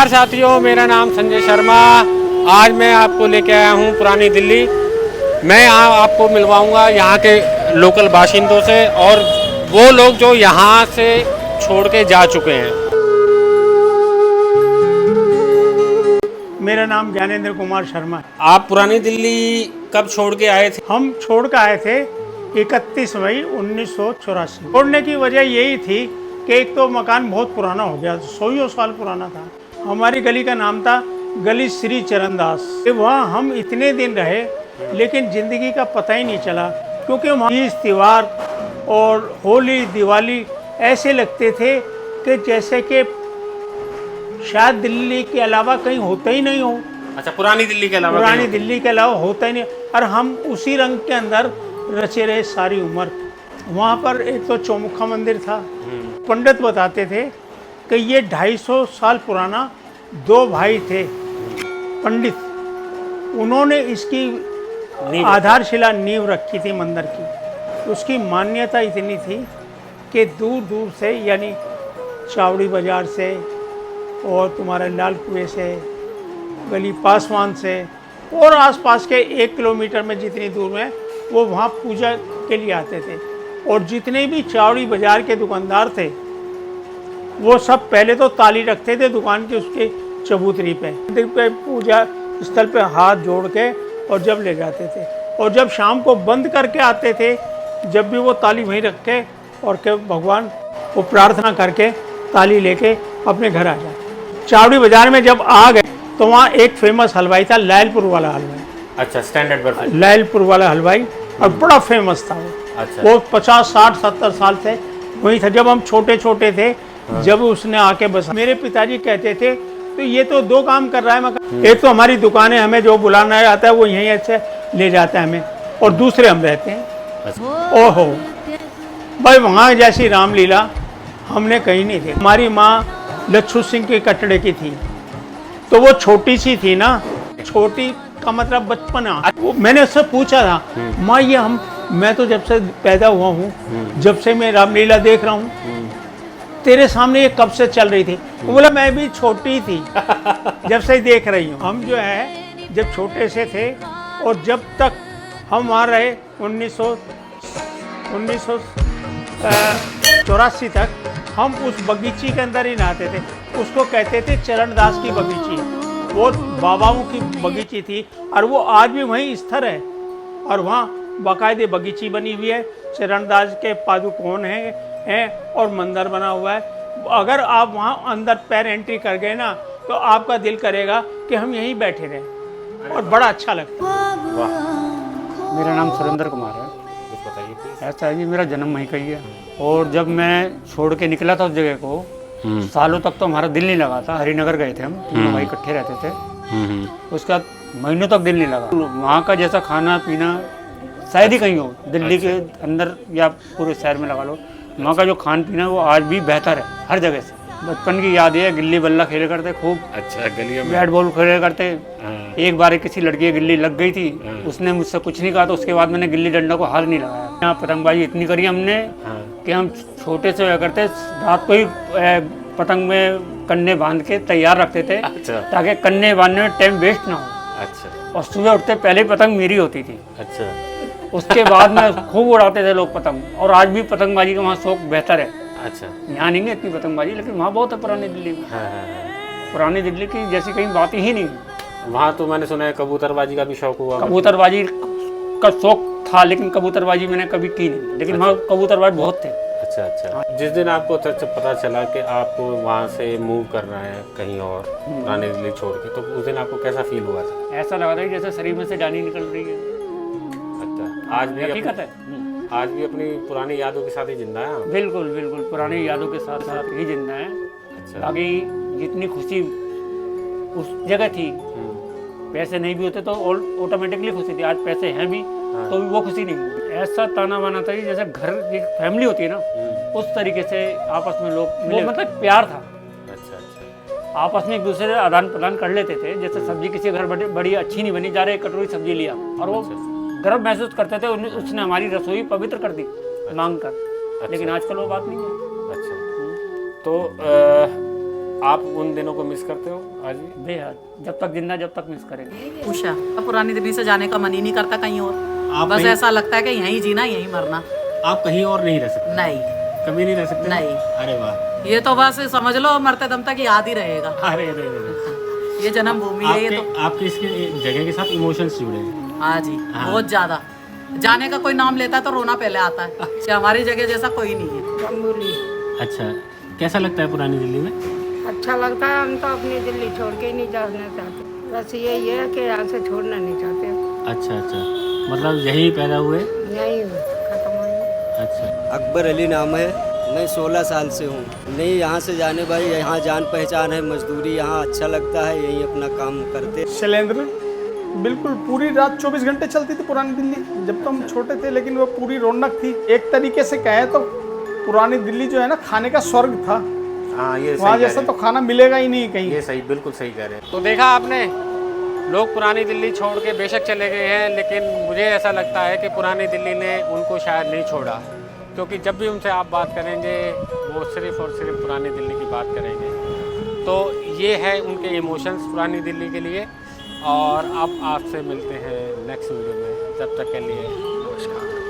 नमस्कार साथियों, मेरा नाम संजय शर्मा। आज मैं आपको लेके आया हूँ पुरानी दिल्ली। मैं यहाँ आपको मिलवाऊंगा यहाँ के लोकल बाशिंदों से और वो लोग जो यहाँ से छोड़ के जा चुके हैं। मेरा नाम ज्ञानेंद्र कुमार शर्मा है। आप पुरानी दिल्ली कब छोड़ के आए थे? हम छोड़ कर आए थे 31 मई 1984। छोड़ने की वजह यही थी कि एक तो मकान बहुत पुराना हो गया, 100 साल पुराना था। हमारी गली का नाम था गली श्री चरणदास। वहाँ हम इतने दिन रहे लेकिन ज़िंदगी का पता ही नहीं चला, क्योंकि वहाँ तीज त्योहार और होली दिवाली ऐसे लगते थे कि जैसे कि शायद दिल्ली के अलावा कहीं होता ही नहीं हो। अच्छा, पुरानी दिल्ली के अलावा? पुरानी दिल्ली के अलावा होता ही नहीं। और हम उसी रंग के अंदर रचे रहे सारी उम्र। वहाँ पर एक तो चौमुखा मंदिर था। पंडित बताते थे कि ये 250 साल पुराना 2 भाई थे पंडित, उन्होंने इसकी आधारशिला नींव रखी थी मंदिर की। उसकी मान्यता इतनी थी कि दूर दूर से, यानी चावड़ी बाज़ार से और तुम्हारे लाल कुएं से, गली पासवान से और आसपास के 1 किलोमीटर में जितनी दूर में, वो वहाँ पूजा के लिए आते थे। और जितने भी चावड़ी बाज़ार के दुकानदार थे वो सब पहले तो ताली रखते थे दुकान की, उसके चबूतरी पे, मंदिर पे, पूजा स्थल पे हाथ जोड़ के, और जब ले जाते थे। और जब शाम को बंद करके आते थे, जब भी वो ताली वहीं रख के और के भगवान को प्रार्थना करके ताली लेके अपने घर आ जाए। चावड़ी बाज़ार में जब आ गए तो वहाँ एक फेमस हलवाई था, लायलपुर वाला हलवाई। अच्छा, स्टैंडर्ड बर्फी। लायलपुर वाला हलवाई, और बड़ा फेमस था वो। अच्छा। वो 50, 60, 70 साल से वही था। जब हम छोटे छोटे थे, जब उसने आके बसा, मेरे पिताजी कहते थे तो ये तो 2 काम कर रहा है मकान। एक तो हमारी दुकान है, हमें जो बुलाना आता है वो यहीं से ले जाता है हमें, और दूसरे हम रहते हैं। ओहो भाई, वहाँ जैसी रामलीला हमने कहीं नहीं देखी। हमारी माँ लच्छू सिंह के कटड़े की थी, तो वो छोटी सी थी ना, छोटी का मतलब बचपना। मैंने उससे पूछा था, माँ ये मैं तो जब से पैदा हुआ हूँ, जब से मैं रामलीला देख रहा हूँ, तेरे सामने ये कब से चल रही थी? वो बोला मैं भी छोटी थी जब से देख रही हूँ। हम जो है जब छोटे से थे, और जब तक हम वहाँ रहे 1984 तक, हम उस बगीची के अंदर ही नहाते थे। उसको कहते थे चरणदास की बगीची। वो बाबाओं की बगीची थी, और वो आज भी वहीं स्थिर है। और वहाँ बाकायदे बगीची बनी हुई है, चरणदास के पादुकोण हैं और मंदिर बना हुआ है। अगर आप वहाँ अंदर पैर एंट्री कर गए ना, तो आपका दिल करेगा कि हम यहीं बैठे रहें, और बड़ा अच्छा लगता है। मेरा नाम सुरेंद्र कुमार है। कुछ बताइए प्लीज। ऐसा है जी, मेरा जन्म वहीं का ही है। और जब मैं छोड़ के निकला था उस जगह को, सालों तक तो हमारा दिल नहीं लगा था। हरिनगर गए थे हम, तीनों भाई इकट्ठे रहते थे। उसका महीनों तक दिल नहीं लगा। वहाँ का जैसा खाना पीना शायद ही कहीं हो, दिल्ली के अंदर या पूरे शहर में लगा लो, वहाँ का जो खान पीना वो आज भी बेहतर है हर जगह से। बचपन की याद है, गिल्ली बल्ला खेले करते खूब। अच्छा, गलियों में बैट बॉल खेले करते। एक बार किसी लड़की की गिल्ली लग गई थी, उसने मुझसे कुछ नहीं कहा, तो उसके बाद मैंने गिल्ली डंडा को हाथ नहीं लगाया। यहाँ पतंगबाजी इतनी करी हमने कि हम छोटे से हुआ करते, रात को ही पतंग में कन्ने बांध के तैयार रखते थे। अच्छा। ताकि कन्ने बांधने में टाइम वेस्ट ना हो। अच्छा। और सुबह उठते पहले पतंग मेरी होती थी। अच्छा। उसके बाद में खूब उड़ाते थे लोग पतंग, और आज भी पतंगबाजी का वहाँ शौक बेहतर है। अच्छा। यहाँ नहीं है इतनी पतंगबाजी, लेकिन वहाँ बहुत है पुरानी दिल्ली में। पुरानी दिल्ली की जैसी कहीं बात ही नहीं। वहाँ तो मैंने सुना है कबूतरबाजी का भी शौक हुआ। कबूतरबाजी का शौक था, लेकिन कबूतरबाजी मैंने कभी की नहीं। लेकिन वहाँ कबूतरबाज बहुत थे। अच्छा। अच्छा। जिस दिन आपको पता चला कि आप वहाँ से मूव कर रहे हैं कहीं और, पुरानी दिल्ली छोड़ के, तो उस दिन आपको कैसा फील हुआ था? ऐसा लगा था जैसे शरीर में से जान ही निकल रही है। अच्छा। आज भी हकीकत है। आज भी अपनी पुरानी यादों के साथ ही जिंदा है? बिल्कुल बिल्कुल, पुरानी यादों के साथ साथ ही जिंदा है। अच्छा। बाकी जितनी खुशी उस जगह थी, पैसे नहीं भी होते तो ऑटोमेटिकली खुशी थी। आज पैसे हैं भी तो भी वो खुशी नहीं। ऐसा ताना बाना था कि जैसे घर एक फैमिली होती है ना, उस तरीके से आपस में लोग, वो मतलब प्यार था। अच्छा। अच्छा। आपस में एक दूसरे से आदान प्रदान कर लेते थे। जैसे सब्जी किसी घर बड़ी अच्छी नहीं बनी, जा रहे कटोरी सब्जी लिया, और वो गर्व महसूस करते थे, उसने हमारी रसोई पवित्र कर दी मांग कर। लेकिन आजकल वो बात नहीं है। अच्छा। तो आप उन दिनों को मिस करते हो आज भी? बेहद, जब तक जिंदा जब तक मिस करेंगे। उषा, पुरानी दिल्ली से जाने का मन ही नहीं करता कहीं और। आप बस कहीं- ऐसा लगता है कि यहीं जीना यहीं मरना। आप कहीं और नहीं रह सकते? नहीं, कभी नहीं रह सकते? नहीं। अरे वाह, ये तो बस समझ लो मरते दम तक याद ही रहेगा। अरे अरे अरे। ये जन्म भूमि है ये तो। आपके इसके जगह के साथ इमोशंस जुड़े हैं। हाँ जी, हाँ। बहुत ज्यादा। जाने का कोई नाम लेता है तो रोना पहले आता है कि हमारी जगह जैसा कोई नहीं है। जम्बूली अच्छा, कैसा लगता है पुरानी दिल्ली में? अच्छा लगता है। हम तो अपनी दिल्ली छोड़ के ही नहीं जाना चाहते। बस यही है कि यहाँ से छोड़ना नहीं चाहते। अच्छा अच्छा, मतलब यहीं पैदा हुए? यहीं खत्म हो गई। अच्छा, अकबर अली नाम है, मैं 16 साल से हूँ। नहीं यहाँ से जाने भाई, यहाँ जान पहचान है, मजदूरी यहाँ अच्छा लगता है, यहीं अपना काम करते। शैलेंद्र, बिल्कुल पूरी रात 24 घंटे चलती थी पुरानी दिल्ली जब तो हम छोटे थे, लेकिन वो पूरी रौनक थी। एक तरीके से कहे तो पुरानी दिल्ली जो है ना, खाने का स्वर्ग था। हाँ ये वहाँ जैसा तो खाना मिलेगा ही नहीं कहीं। ये सही, बिल्कुल सही कह रहे हैं। तो देखा आपने, लोग पुरानी दिल्ली छोड़ के बेशक चले गए हैं, लेकिन मुझे ऐसा लगता है कि पुरानी दिल्ली ने उनको शायद नहीं छोड़ा, क्योंकि जब भी उनसे आप बात करेंगे वो सिर्फ़ और सिर्फ पुरानी दिल्ली की बात करेंगे। तो ये है उनके इमोशंस पुरानी दिल्ली के लिए। और अब आपसे मिलते हैं नेक्स्ट वीडियो में, तब तक के लिए नमस्कार।